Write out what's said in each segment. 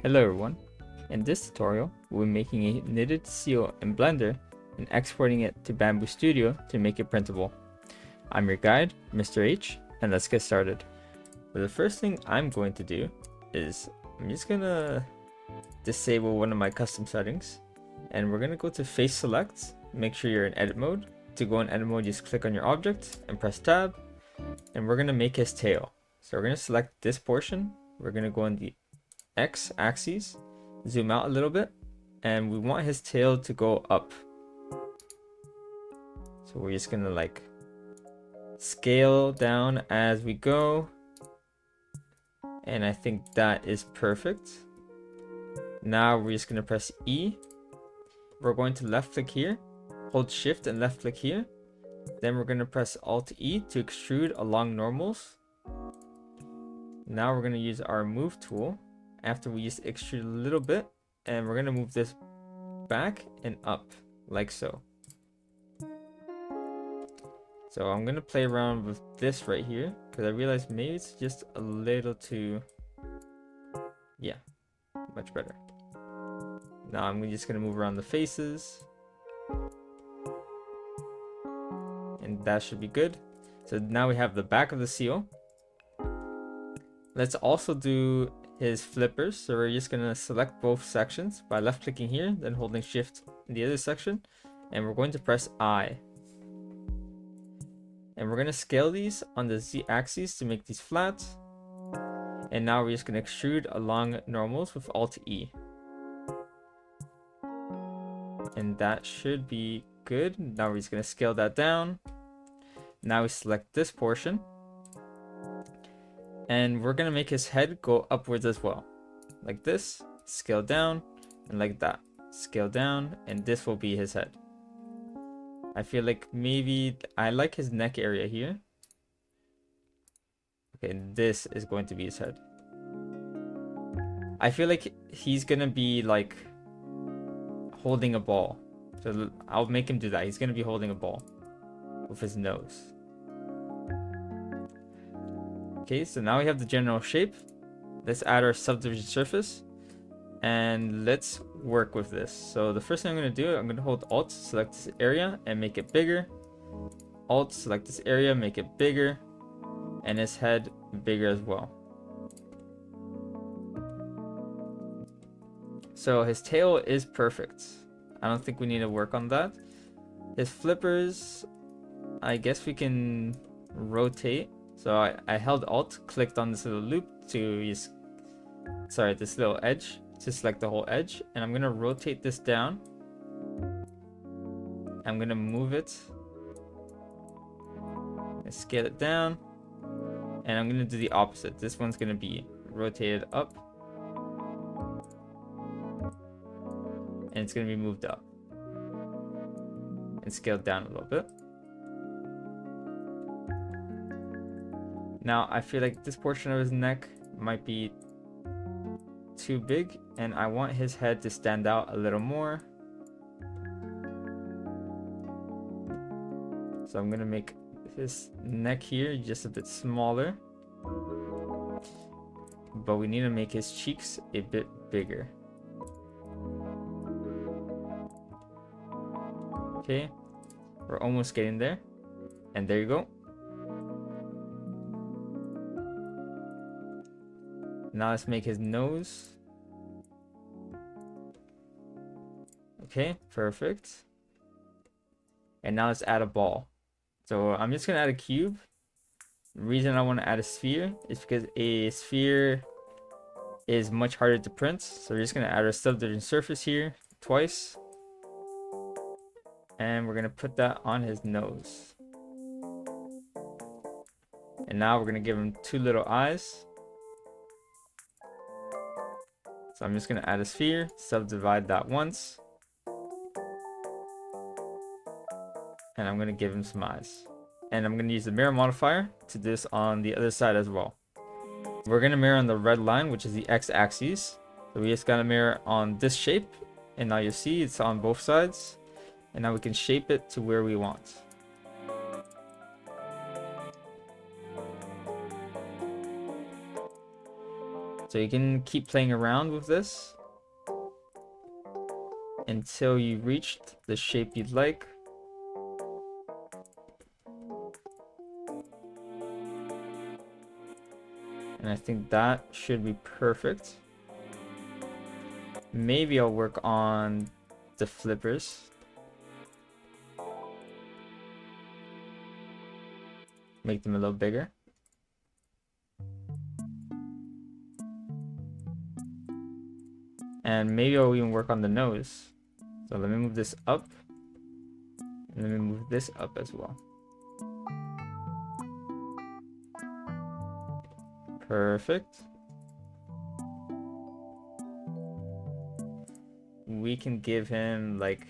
Hello everyone, in this tutorial we'll be making a knitted seal in Blender and exporting it to Bambu Studio to make it printable. I'm your guide, Mr. H, and let's get started. But the first thing I'm going to do is I'm just gonna disable one of my custom settings, and we're gonna go to Face Select, make sure you're in edit mode. To go in edit mode, just click on your object and press tab, and we're gonna make his tail. So we're gonna select this portion, we're gonna go in the X axis, zoom out a little bit, and we want his tail to go up. So we're just gonna like scale down as we go, and I think that is perfect. Now we're just gonna press E. We're going to left click here, hold shift and left click here, then we're gonna press Alt E to extrude along normals. Now we're gonna use our move tool after we just extrude a little bit, and we're gonna move this back and up like so. So I'm gonna play around with this right here because I realized maybe it's just a little too, yeah, much better. Now I'm just gonna move around the faces, and that should be good. So now we have the back of the seal. Let's also do his flippers. So we're just gonna select both sections by left clicking here, then holding shift in the other section, and we're going to press I. And we're gonna scale these on the Z axis to make these flat. And now we're just gonna extrude along normals with Alt E. And that should be good. Now we're just gonna scale that down. Now we select this portion, and we're gonna make his head go upwards as well, like this, scale down, and like that, scale down, and this will be his head. I feel like maybe I like his neck area here. Okay, this is going to be his head. I feel like he's gonna be like holding a ball, so I'll make him do that. He's gonna be holding a ball with his nose. Okay, so now we have the general shape. Let's add our subdivision surface, and let's work with this. So the first thing I'm going to do, I'm going to hold Alt, select this area and make it bigger. Alt, select this area, make it bigger, and his head bigger as well. So his tail is perfect. I don't think we need to work on that. His flippers, I guess we can rotate. So I held Alt, clicked on this little loop to just, this little edge to select the whole edge, and I'm gonna rotate this down. I'm gonna move it and scale it down, and I'm gonna do the opposite. This one's gonna be rotated up, and it's gonna be moved up and scaled down a little bit. Now I feel like this portion of his neck might be too big, and I want his head to stand out a little more. So I'm gonna make his neck here just a bit smaller, but we need to make his cheeks a bit bigger. Okay, we're almost getting there, and there you go. Now let's make his nose. Okay, perfect. And now let's add a ball. So I'm just gonna add a cube. The reason I want to add a sphere is because a sphere is much harder to print. So we're just gonna add our subdivision surface here twice. And we're gonna put that on his nose. And now we're gonna give him two little eyes. So I'm just going to add a sphere, subdivide that once, and I'm going to give him some eyes. And I'm going to use the mirror modifier to do this on the other side as well. We're going to mirror on the red line, which is the x-axis. So we just got to mirror on this shape, and now you see it's on both sides. And now we can shape it to where we want. So you can keep playing around with this until you reached the shape you'd like. And I think that should be perfect. Maybe I'll work on the flippers. Make them a little bigger. And maybe I'll even work on the nose. So let me move this up. And let me move this up as well. Perfect. We can give him like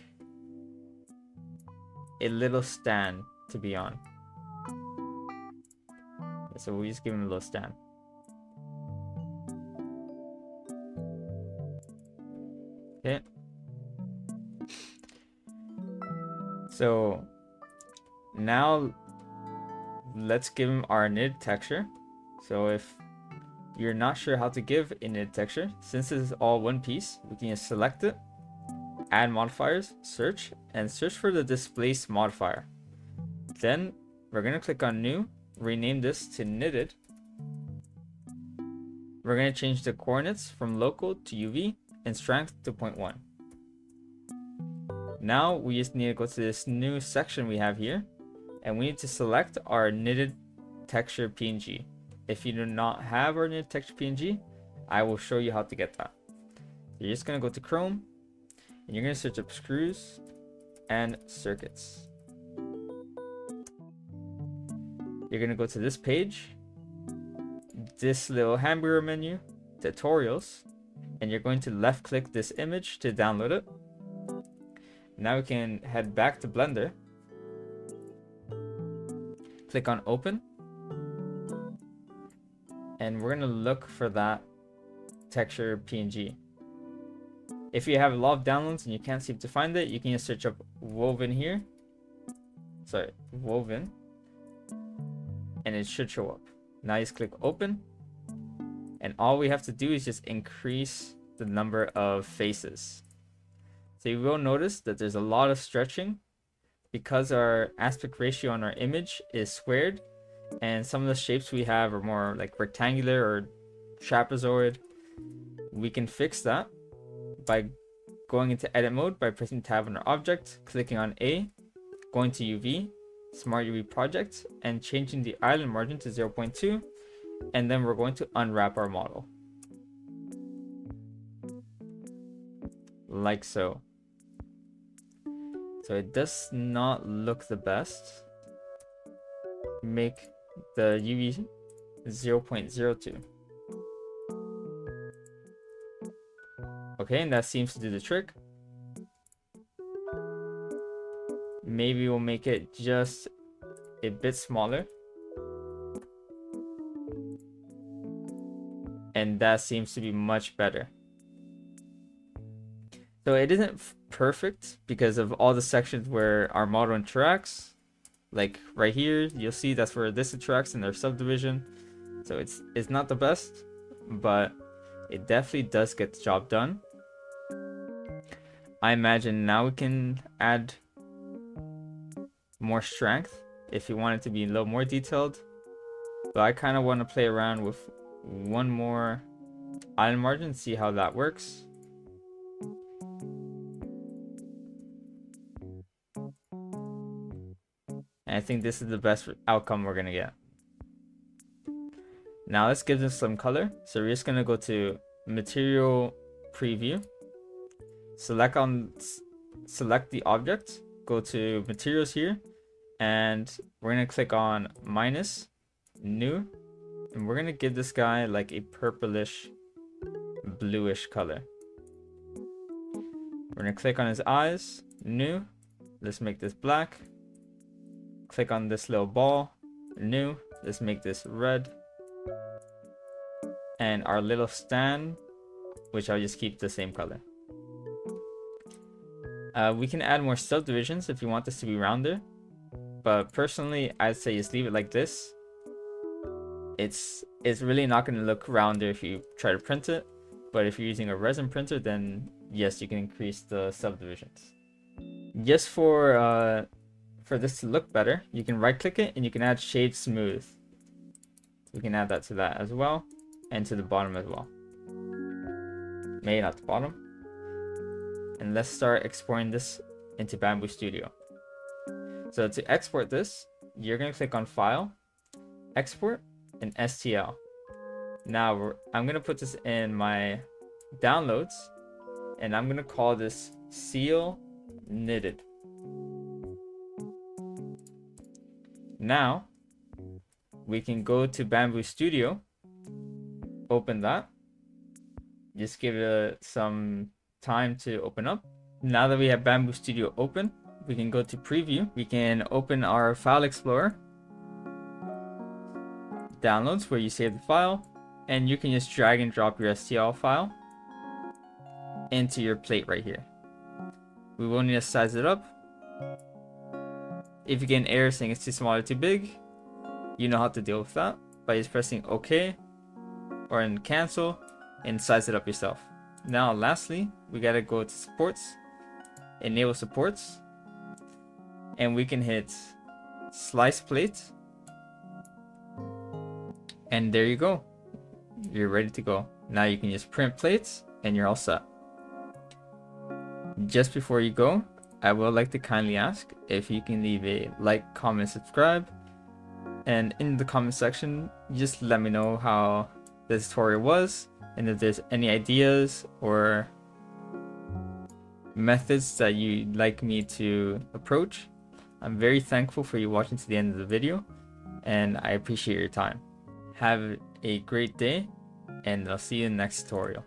a little stand to be on. So we just give him a little stand. Okay. So now let's give him our knit texture. So if you're not sure how to give a knit texture, since this is all one piece, we can just select it, add modifiers, search, and search for the displace modifier. Then we're going to click on new, rename this to knitted. We're going to change the coordinates from local to UV and strength to 0.1. Now we just need to go to this new section we have here, and we need to select our knitted texture PNG. If you do not have our knitted texture PNG, I will show you how to get that. You're just going to go to Chrome, and you're going to search up screws and circuits. You're going to go to this page, this little hamburger menu, tutorials, and you're going to left click this image to download it. Now we can head back to Blender, click on open, and we're going to look for that texture PNG. If you have a lot of downloads and you can't seem to find it, you can just search up woven here. Sorry, woven. And it should show up. Now just click open. And all we have to do is just increase the number of faces. So you will notice that there's a lot of stretching because our aspect ratio on our image is squared. And some of the shapes we have are more like rectangular or trapezoid. We can fix that by going into edit mode by pressing tab on our object, clicking on A, going to UV, Smart UV project, and changing the island margin to 0.2, and then we're going to unwrap our model. Like so. So it does not look the best. Make the UV 0.02. Okay, and that seems to do the trick. Maybe we'll make it just a bit smaller. And that seems to be much better. So it isn't perfect because of all the sections where our model interacts. Like right here, you'll see that's where this interacts in their subdivision. So it's not the best, but it definitely does get the job done. I imagine now we can add more strength if you want it to be a little more detailed. But I kind of want to play around with one more island margin, see how that works. And I think this is the best outcome we're going to get. Now let's give this some color. So we're just going to go to material preview. Select the object, go to materials here, and we're going to click on minus, new, and we're going to give this guy like a purplish, bluish color. We're going to click on his eyes, new, let's make this black. Click on this little ball, new, let's make this red. And our little stand, which I'll just keep the same color. We can add more subdivisions if you want this to be rounder, but personally I'd say just leave it like this. It's it's really not going to look rounder if you try to print it. But if you're using a resin printer, then yes, you can increase the subdivisions. Just for this to look better, you can right click it and you can add shade smooth. We can add that to that as well, and to the bottom as well. Maybe not the bottom. And let's start exporting this into Bambu Studio. So to export this, you're going to click on File, Export, and STL. Now I'm going to put this in my downloads, and I'm going to call this Seal Knitted. Now we can go to Bambu Studio, open that, just give it some time to open up. Now that we have Bambu Studio open, we can go to preview. We can open our file explorer, downloads, where you save the file, and you can just drag and drop your STL file into your plate right here. We will need to size it up. If you get an error saying it's too small or too big, you know how to deal with that by just pressing OK or in cancel and size it up yourself. Now lastly, we gotta go to supports, enable supports, and we can hit slice plate, and there you go. You're ready to go. Now you can just print plates and you're all set. Just before you go, I would like to kindly ask if you can leave a like, comment, subscribe, and in the comment section just let me know how the tutorial was, and if there's any ideas or methods that you'd like me to approach. I'm very thankful for you watching to the end of the video, and I appreciate your time. Have a great day, and I'll see you in the next tutorial.